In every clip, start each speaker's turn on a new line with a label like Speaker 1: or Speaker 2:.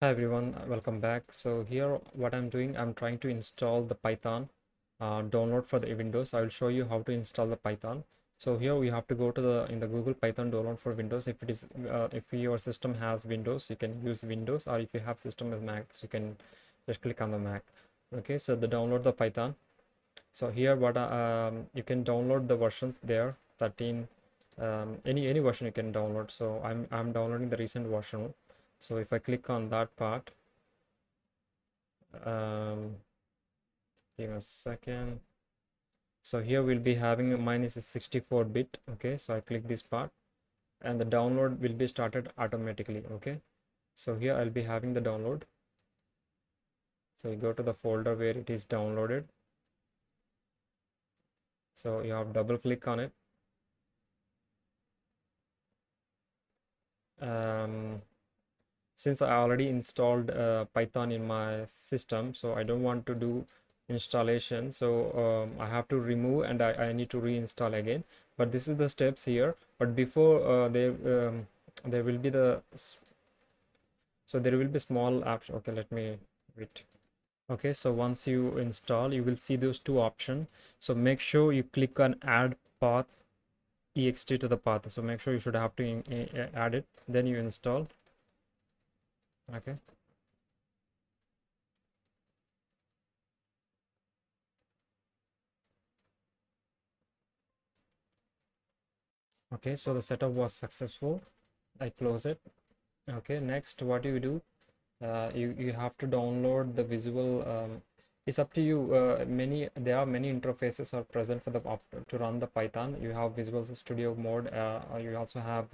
Speaker 1: Hi everyone, welcome back. So here what I'm doing, I'm trying to install the Python download for the Windows. I will show you how to install the Python. So here we have to go to the Google Python download for Windows. If your system has Windows, you can use Windows, or if you have system with Mac, so you can just click on the Mac. Okay, so the download the Python. So here you can download the versions there, 13, any version you can download. So I'm downloading the recent version. So if I click on that part, um, give me a second. So here we'll be having mine is a 64-bit. Okay, so I click this part and the download will be started automatically. Okay, so here I'll be having the download. So you go to the folder where it is downloaded. So you have double click on it. Um, since I already installed Python in my system, so I don't want to do installation, so I have to remove and I need to reinstall again. But this is the steps here. But before there will be there will be small apps. Okay, let me read. Okay, so once you install, you will see those two options. So make sure you click on add path ext to the path. So make sure you should have to add it, then you install. Okay. Okay, so the setup was successful. I close it. Okay, next what do you do? You have to download the visual. It's up to you. There are many interfaces are present for the to run the Python. You have Visual Studio Mode. You also have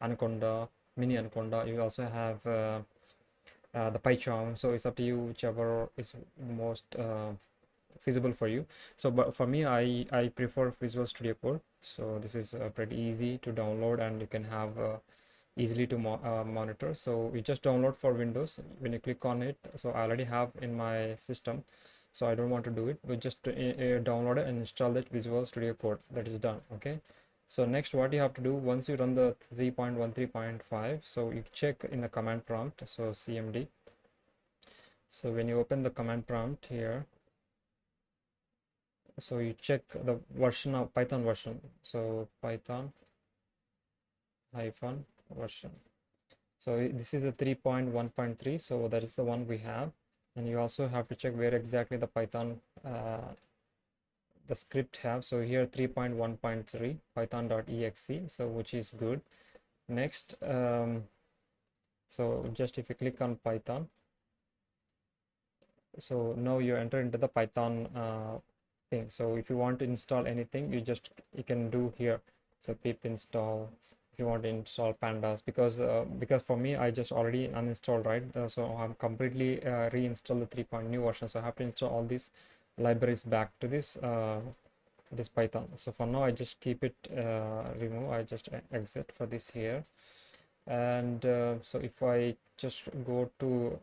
Speaker 1: Anaconda, Mini Anaconda. You also have the PyCharm. So it's up to you whichever is most feasible for you. So but for me, I prefer Visual Studio Code. So this is pretty easy to download and you can have easily to monitor. So you just download for Windows. When you click on it, so I already have in my system, so I don't want to do it. We just download it and install that Visual Studio Code. That is done. Okay, so next what you have to do, once you run the 3.13.5, so you check in the command prompt, so cmd. So when you open the command prompt here, so you check the version of Python version. So Python hyphen version. So this is the 3.1.3, so that is the one we have. And you also have to check where exactly the Python the script have. So here 3.1.3 python.exe, so which is good. Next, so just if you click on Python, so now you enter into the Python thing. So if you want to install anything, you can do here. So pip install if you want to install pandas, because for me I just already uninstalled, right? So I'm completely reinstall the 3 point new version, so I have to install all these libraries back to this Python. So for now I just keep it remove. I just exit for this here. And so if I just go to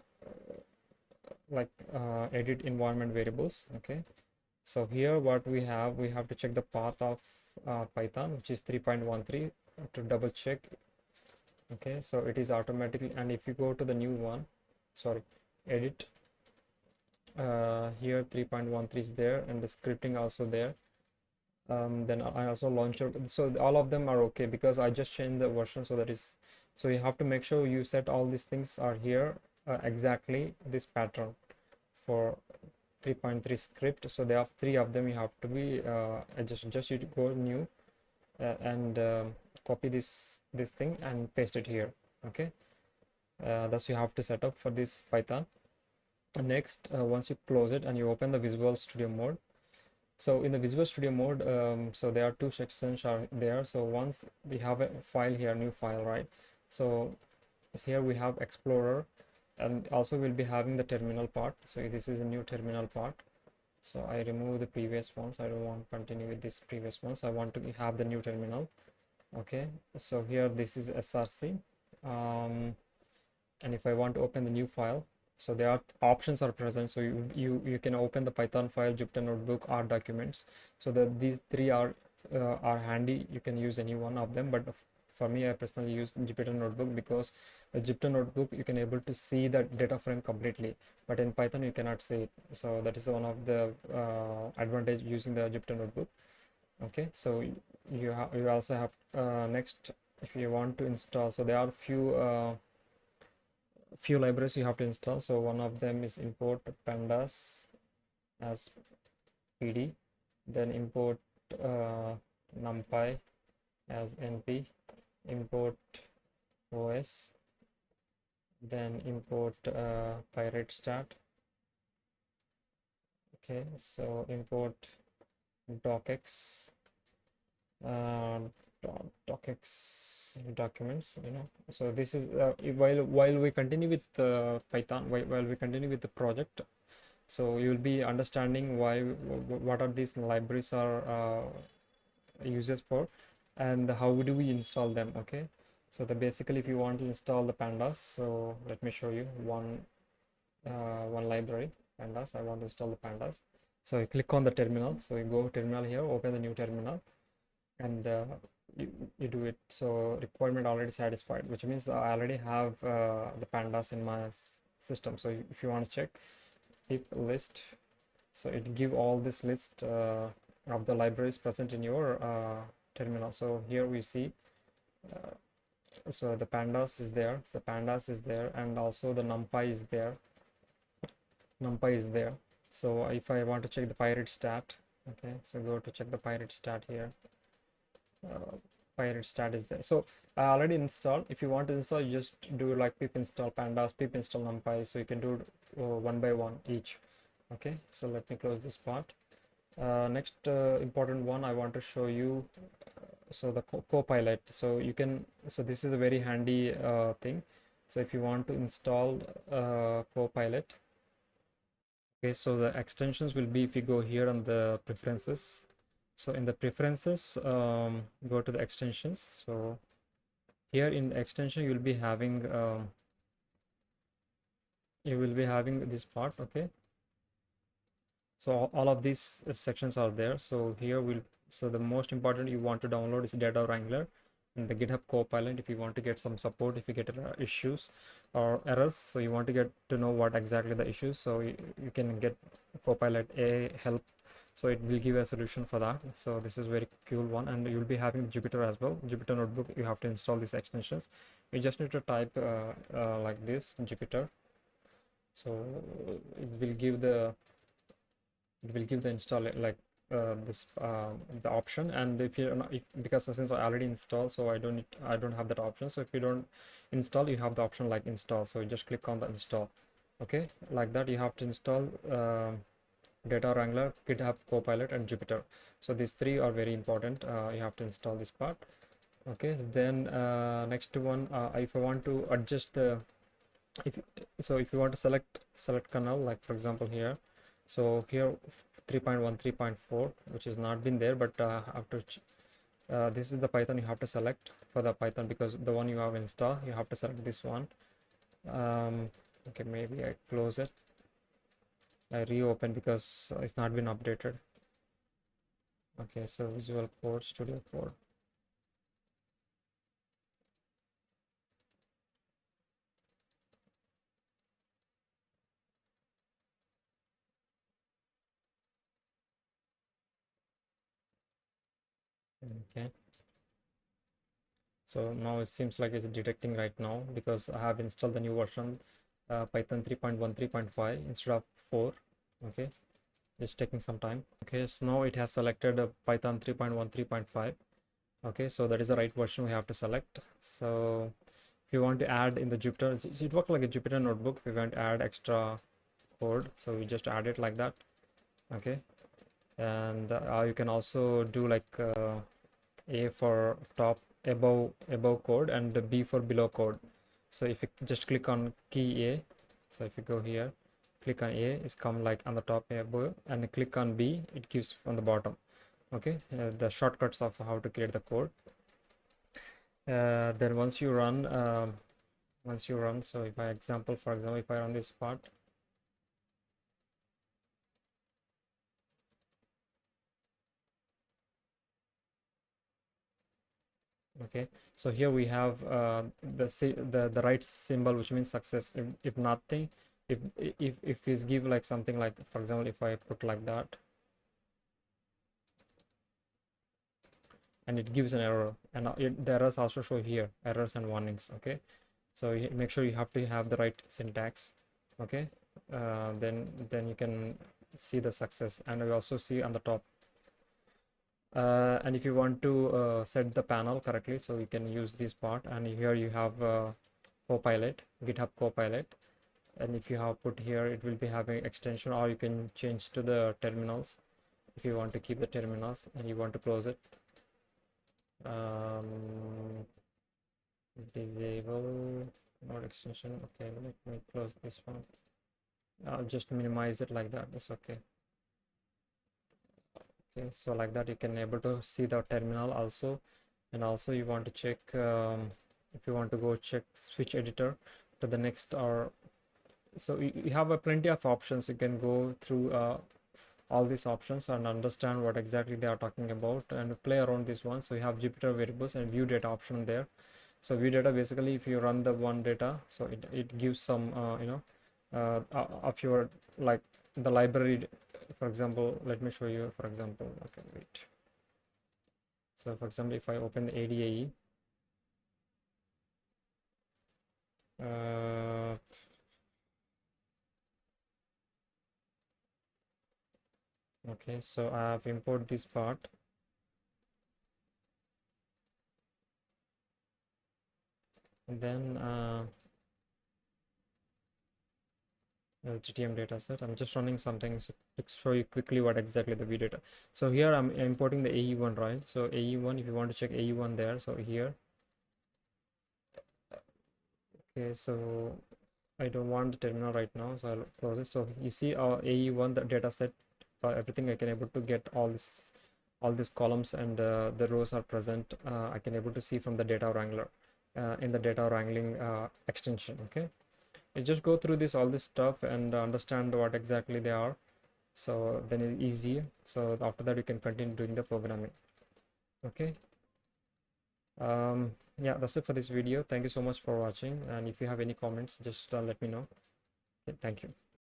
Speaker 1: edit environment variables. Okay, so here what we have to check the path of Python, which is 3.13, to double check. Okay, so it is automatically, and if you go to the new one, sorry, edit, here 3.13 is there and the scripting also there. Then I also launcher, so all of them are okay because I just changed the version. So that is, so you have to make sure you set all these things are here, exactly this pattern for 3.3 script. So there are three of them. You have to be just you to go new and copy this thing and paste it here. Okay, thus you have to set up for this Python. Next, once you close it and you open the Visual Studio Mode, so in the Visual Studio Mode, so there are two sections are there. So once we have a file here, new file, right? So here we have Explorer, and also we'll be having the terminal part. So this is a new terminal part. So I remove the previous ones. I don't want to continue with this previous ones. I want to have the new terminal. Okay, so here this is src, and if I want to open the new file, so there are options are present. So you can open the Python file, Jupyter Notebook, or documents. So these three are handy. You can use any one of them, but for me, I personally use Jupyter Notebook because the Jupyter Notebook you can able to see the data frame completely, but in Python you cannot see it. So that is one of the advantage using the Jupyter Notebook. Okay, so you also have next, if you want to install, so there are few libraries you have to install. So one of them is import pandas as pd, then import numpy as np, import os, then import pirate stat. Okay, so import docx, uh, docx documents, so this is while we continue with python, while we continue with the project, so you will be understanding what are these libraries are used for, and how do we install them. Okay, so basically if you want to install the pandas, so let me show you one library, pandas. I want to install the pandas, so you click on the terminal, so you go terminal here, open the new terminal, and you do it. So requirement already satisfied, which means I already have the pandas in my system. So if you want to check, if list, so it give all this list of the libraries present in your terminal. So here we see so the pandas is there, and also the numpy is there, so if I want to check the pirate stat, okay, so go to check the pirate stat here. Pirate stat is there, so I already installed. If you want to install, you just do like pip install pandas, pip install numpy, so you can do one by one each. Okay, so let me close this part. Next important one I want to show you, so the Copilot. So you can, so this is a very handy thing. So if you want to install Copilot, okay, so the extensions will be, if you go here on the preferences, so in the preferences, go to the extensions. So here in the extension you will be having this part. Okay, so all of these sections are there. So here so the most important you want to download is Data Wrangler and the GitHub Copilot. If you want to get some support, if you get issues or errors, so you want to get to know what exactly the issues, so you can get Copilot a help, so it will give a solution for that. So this is very cool one, and you'll be having Jupyter as well, Jupyter Notebook. You have to install these extensions. You just need to type like this, Jupyter, so it will give the install like this the option. And if you're not, because since I already installed, so I don't have that option. So if you don't install, you have the option like install, so you just click on the install. Okay, like that you have to install Data Wrangler, GitHub Copilot, and Jupyter. So these three are very important. You have to install this part. Okay, then next one, if I want to adjust the, if you want to select kernel, like for example here, so here 3.1 3.4, which has not been there, but after this is the Python you have to select for the Python, because the one you have installed, you have to select this one. Okay, maybe I close it, I reopen because it's not been updated. Okay, so Visual Code Studio Code. Okay, so now it seems like it's detecting right now, because I have installed the new version, Python 3.1 3.5 instead of 4. Okay, just taking some time. Okay, so now it has selected Python 3.1 3.5. Okay, so that is the right version we have to select. So if you want to add in the Jupyter, it works like a Jupyter Notebook. If you want to add extra code, so you just add it like that. Okay, and you can also do like A for top, above code, and B for below code. So if you just click on key A, so if you go here, click on A, it's come like on the top above, and click on B, it gives on the bottom. Okay, the shortcuts of how to create the code. Then once you run, so if I example, for example, if I run this part, Okay, so here we have the right symbol, which means success. If nothing, if we give like something like, for example, if I put like that, and it gives an error, and the errors also show here, errors and warnings. Okay, so make sure you have to have the right syntax. Okay, then you can see the success, and we also see on the top. And if you want to set the panel correctly, so you can use this part, and here you have Copilot, GitHub Copilot, and if you have put here, it will be having extension, or you can change to the terminals if you want to keep the terminals and you want to close it. Disable node extension. Okay, let me close this one. I'll just minimize it like that. It's okay. Okay, so like that you can able to see the terminal also. And also you want to check, if you want to go check switch editor to the next, or so you have a plenty of options. You can go through all these options and understand what exactly they are talking about and play around this one. So you have Jupyter variables and view data option there. So view data, basically if you run the one data, so it gives some of your, like, the library. For example, let me show you. For example, okay, wait. So for example, if I open the ADAE, okay, so I have import this part, and then GTM dataset. I'm just running something to show you quickly what exactly the view data. So here I'm importing the AE1, right? So AE1, if you want to check AE1 there, so here, okay, so I don't want the terminal right now, so I'll close it. So you see our AE1, the data set, everything I can able to get all these columns, and the rows are present. I can able to see from the data wrangler in the data wrangling extension. Okay, you just go through all this stuff and understand what exactly they are. So then it's easy. So after that you can continue doing the programming. Okay. Yeah, that's it for this video. Thank you so much for watching, and if you have any comments, just let me know. Okay, thank you.